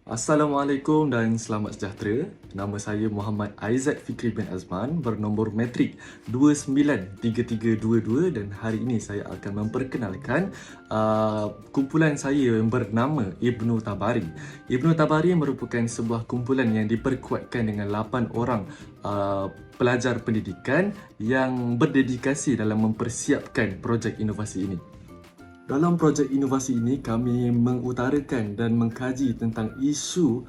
Assalamualaikum dan selamat sejahtera. Nama saya Muhammad Aizat Fikri bin Azman, bernombor matrik 293322 dan hari ini saya akan memperkenalkan kumpulan saya yang bernama Ibnu Tabari. Ibnu Tabari merupakan sebuah kumpulan yang diperkuatkan dengan 8 orang pelajar pendidikan yang berdedikasi dalam mempersiapkan projek inovasi ini. Dalam projek inovasi ini, kami mengutarakan dan mengkaji tentang isu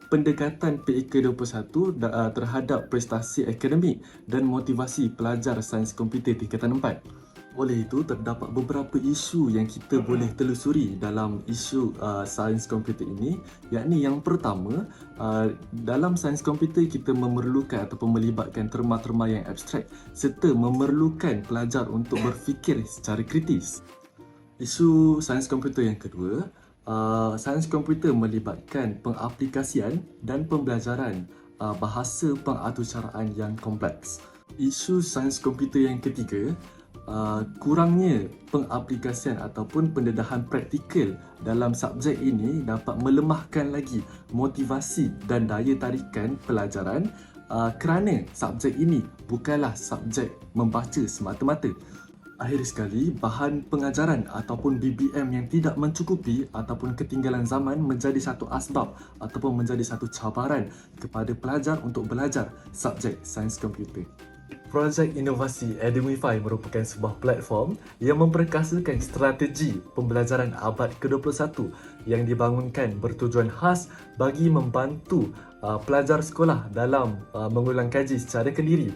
pendekatan PEK21 terhadap prestasi akademik dan motivasi pelajar sains komputer tingkatan 4. Oleh itu, terdapat beberapa isu yang kita boleh telusuri dalam isu sains komputer ini, yakni yang pertama, dalam sains komputer kita memerlukan ataupun melibatkan terma-terma yang abstrak serta memerlukan pelajar untuk berfikir secara kritis. Isu sains komputer yang kedua, sains komputer melibatkan pengaplikasian dan pembelajaran bahasa pengaturcaraan yang kompleks. Isu sains komputer yang ketiga, kurangnya pengaplikasian ataupun pendedahan praktikal dalam subjek ini dapat melemahkan lagi motivasi dan daya tarikan pelajaran kerana subjek ini bukanlah subjek membaca semata-mata. Akhir sekali, bahan pengajaran ataupun BBM yang tidak mencukupi ataupun ketinggalan zaman menjadi satu asbab ataupun menjadi satu cabaran kepada pelajar untuk belajar subjek sains komputer. Projek Inovasi Edumify merupakan sebuah platform yang memperkasakan strategi pembelajaran abad ke-21 yang dibangunkan bertujuan khas bagi membantu pelajar sekolah dalam mengulang kaji secara kendiri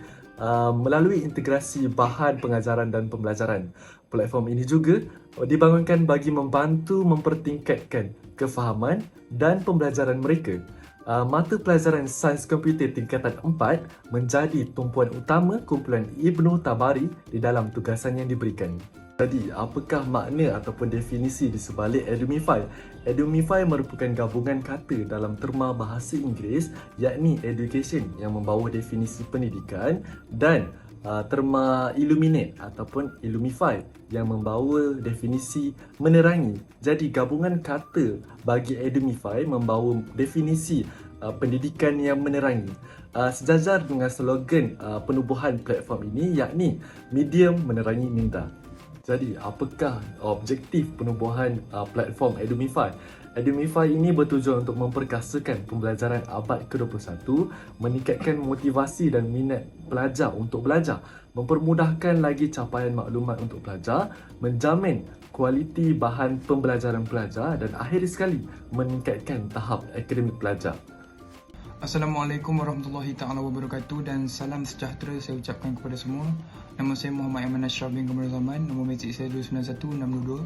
melalui integrasi bahan pengajaran dan pembelajaran. Platform ini juga dibangunkan bagi membantu mempertingkatkan kefahaman dan pembelajaran mereka. Mata pelajaran sains komputer tingkatan 4 menjadi tumpuan utama kumpulan Ibnu Tabari di dalam tugasan yang diberikan. Jadi, apakah makna ataupun definisi di sebalik Edumify? Edumify merupakan gabungan kata dalam terma bahasa Inggeris, yakni education yang membawa definisi pendidikan, dan terma illuminate ataupun illumify yang membawa definisi menerangi. Jadi, gabungan kata bagi Edumify membawa definisi pendidikan yang menerangi. Sejajar dengan slogan penubuhan platform ini, yakni medium menerangi minda. Jadi, apakah objektif penubuhan platform Edumify? Edumify ini bertujuan untuk memperkasakan pembelajaran abad ke-21, meningkatkan motivasi dan minat pelajar untuk belajar, mempermudahkan lagi capaian maklumat untuk pelajar, menjamin kualiti bahan pembelajaran pelajar dan akhir sekali meningkatkan tahap akademik pelajar. Assalamualaikum warahmatullahi taala wabarakatuh dan salam sejahtera saya ucapkan kepada semua. Nama saya Muhammad Aiman Ashraf bin Qamar Zaman, nombor matrik saya 291622.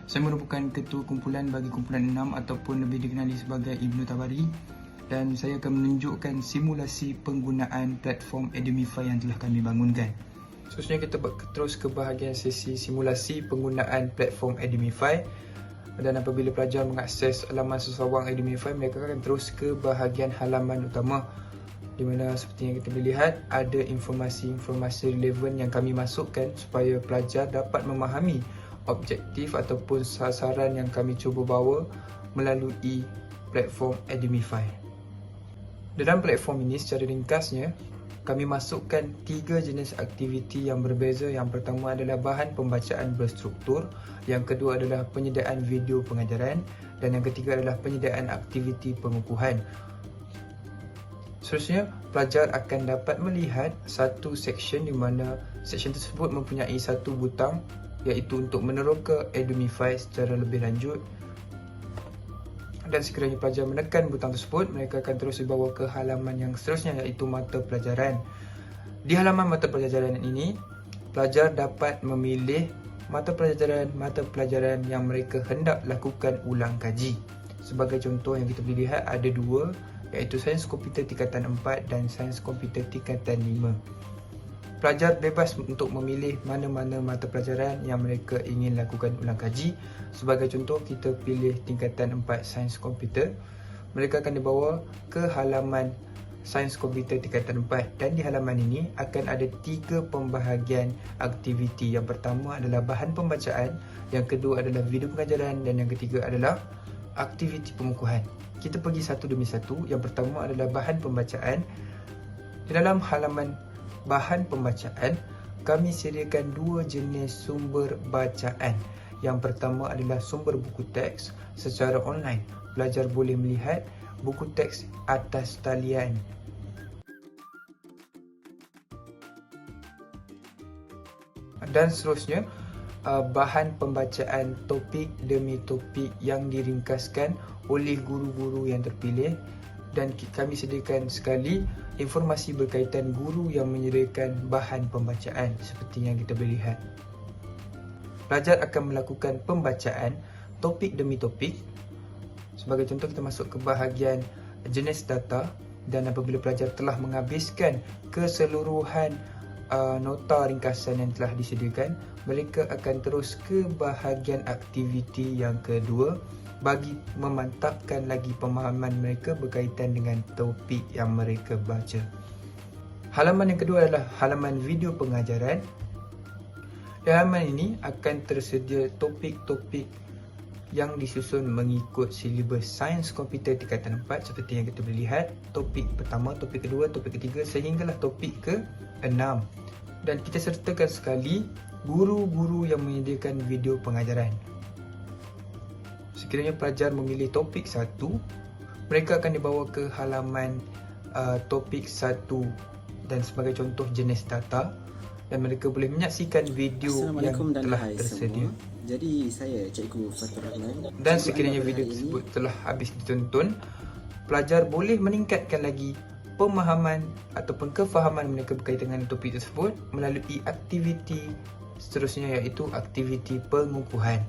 Saya merupakan ketua kumpulan bagi kumpulan 6 ataupun lebih dikenali sebagai Ibnu Tabari, dan saya akan menunjukkan simulasi penggunaan platform Edumify yang telah kami bangunkan. Seterusnya kita terus ke bahagian sesi simulasi penggunaan platform Edumify. Dan apabila pelajar mengakses laman sesawang Edumify, mereka akan terus ke bahagian halaman utama, di mana seperti yang kita boleh lihat ada informasi-informasi relevan yang kami masukkan supaya pelajar dapat memahami objektif ataupun sasaran yang kami cuba bawa melalui platform Edumify. Dalam platform ini, secara ringkasnya, kami masukkan 3 jenis aktiviti yang berbeza. Yang pertama adalah bahan pembacaan berstruktur, yang kedua adalah penyediaan video pengajaran, dan yang ketiga adalah penyediaan aktiviti pengukuhan. Seterusnya, pelajar akan dapat melihat satu seksyen di mana seksyen tersebut mempunyai satu butang, iaitu untuk meneroka Edumify secara lebih lanjut. Dan sekiranya pelajar menekan butang tersebut, mereka akan terus dibawa ke halaman yang seterusnya, iaitu mata pelajaran. Di halaman mata pelajaran ini, pelajar dapat memilih mata pelajaran yang mereka hendak lakukan ulang kaji. Sebagai contoh yang kita boleh lihat ada 2, iaitu sains komputer tingkatan 4 dan sains komputer tingkatan 5. Pelajar bebas untuk memilih mana-mana mata pelajaran yang mereka ingin lakukan ulang kaji. Sebagai contoh, kita pilih tingkatan 4 sains komputer. Mereka akan dibawa ke halaman sains komputer tingkatan 4, dan di halaman ini akan ada 3 pembahagian aktiviti. Yang pertama adalah bahan pembacaan, yang kedua adalah video pengajaran, dan yang ketiga adalah aktiviti pengukuhan. Kita pergi satu demi satu. Yang pertama adalah bahan pembacaan. Di dalam halaman bahan pembacaan, kami sediakan dua jenis sumber bacaan. Yang pertama adalah sumber buku teks secara online. Pelajar boleh melihat buku teks atas talian. Dan seterusnya, bahan pembacaan topik demi topik yang diringkaskan oleh guru-guru yang terpilih, dan kami sediakan sekali informasi berkaitan guru yang menyediakan bahan pembacaan seperti yang kita boleh lihat. Pelajar akan melakukan pembacaan topik demi topik. Sebagai contoh, kita masuk ke bahagian jenis data, dan apabila pelajar telah menghabiskan keseluruhan nota ringkasan yang telah disediakan, mereka akan terus ke bahagian aktiviti yang kedua bagi memantapkan lagi pemahaman mereka berkaitan dengan topik yang mereka baca. Halaman yang kedua adalah halaman video pengajaran. Di halaman ini akan tersedia topik-topik yang disusun mengikut silibus sains komputer tingkatan 4 seperti yang kita boleh lihat. Topik pertama, topik kedua, topik ketiga sehinggalah topik ke-6. Dan kita sertakan sekali guru-guru yang menyediakan video pengajaran. Sekiranya pelajar memilih topik 1, mereka akan dibawa ke halaman topik 1 dan sebagai contoh jenis data, dan mereka boleh menyaksikan video yang telah tersedia. Semua. Jadi saya Cikgu Fatur Rahman. Dan sekiranya video tersebut telah habis ditonton, pelajar boleh meningkatkan lagi pemahaman ataupun kefahaman mereka berkaitan dengan topik tersebut melalui aktiviti seterusnya, iaitu aktiviti pengukuhan.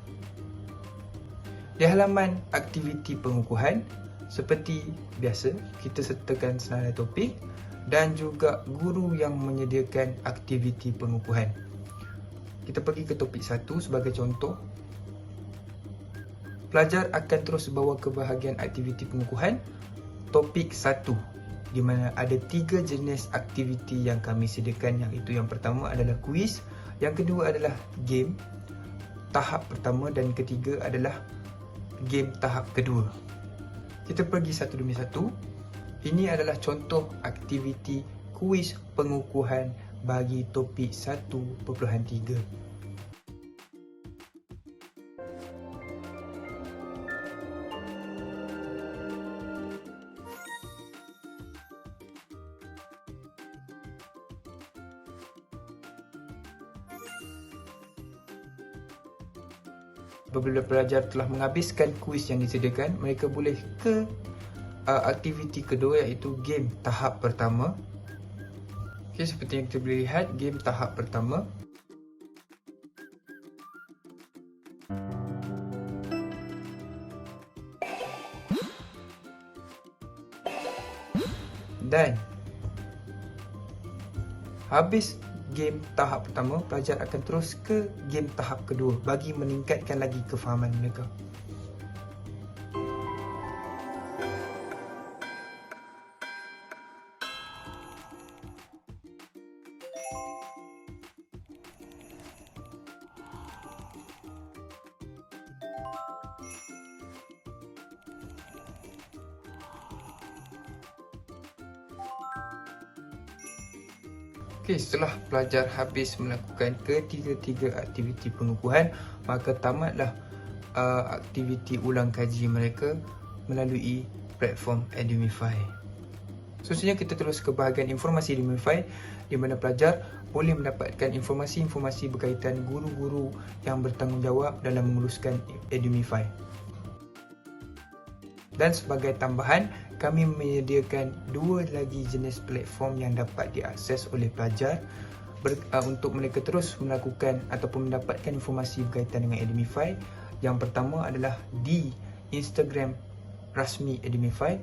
Di halaman aktiviti pengukuhan, seperti biasa, kita sertakan senarai topik dan juga guru yang menyediakan aktiviti pengukuhan. Kita pergi ke topik 1 sebagai contoh. Pelajar akan terus bawa ke bahagian aktiviti pengukuhan topik 1, di mana ada 3 jenis aktiviti yang kami sediakan, iaitu yang pertama adalah kuis, yang kedua adalah game tahap pertama, dan ketiga adalah game tahap kedua. Kita pergi satu demi satu. Ini adalah contoh aktiviti kuis pengukuhan bagi topik 1.3. Apabila pelajar telah menghabiskan kuis yang disediakan, mereka boleh ke aktiviti kedua, iaitu game tahap pertama. Okay, seperti yang kita boleh lihat, game tahap pertama. Dan habis game tahap pertama, pelajar akan terus ke game tahap kedua bagi meningkatkan lagi kefahaman mereka. Okey, setelah pelajar habis melakukan ketiga-tiga aktiviti pengukuhan, maka tamatlah aktiviti ulang kaji mereka melalui platform Edumify. Seterusnya kita terus ke bahagian informasi Edumify, di mana pelajar boleh mendapatkan informasi-informasi berkaitan guru-guru yang bertanggungjawab dalam menguruskan Edumify. Dan sebagai tambahan, kami menyediakan 2 lagi jenis platform yang dapat diakses oleh pelajar untuk mereka terus melakukan ataupun mendapatkan informasi berkaitan dengan Edumify. Yang pertama adalah di Instagram rasmi Edumify.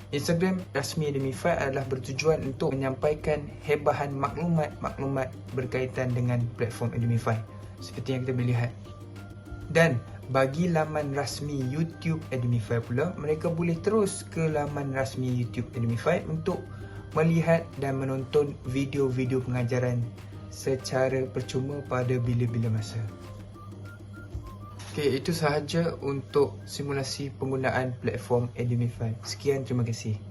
Instagram rasmi Edumify adalah bertujuan untuk menyampaikan hebahan maklumat-maklumat berkaitan dengan platform Edumify seperti yang kita boleh lihat. Dan bagi laman rasmi YouTube Edumify pula, mereka boleh terus ke laman rasmi YouTube Edumify untuk melihat dan menonton video-video pengajaran secara percuma pada bila-bila masa. Okey, itu sahaja untuk simulasi penggunaan platform Edumify. Sekian, terima kasih.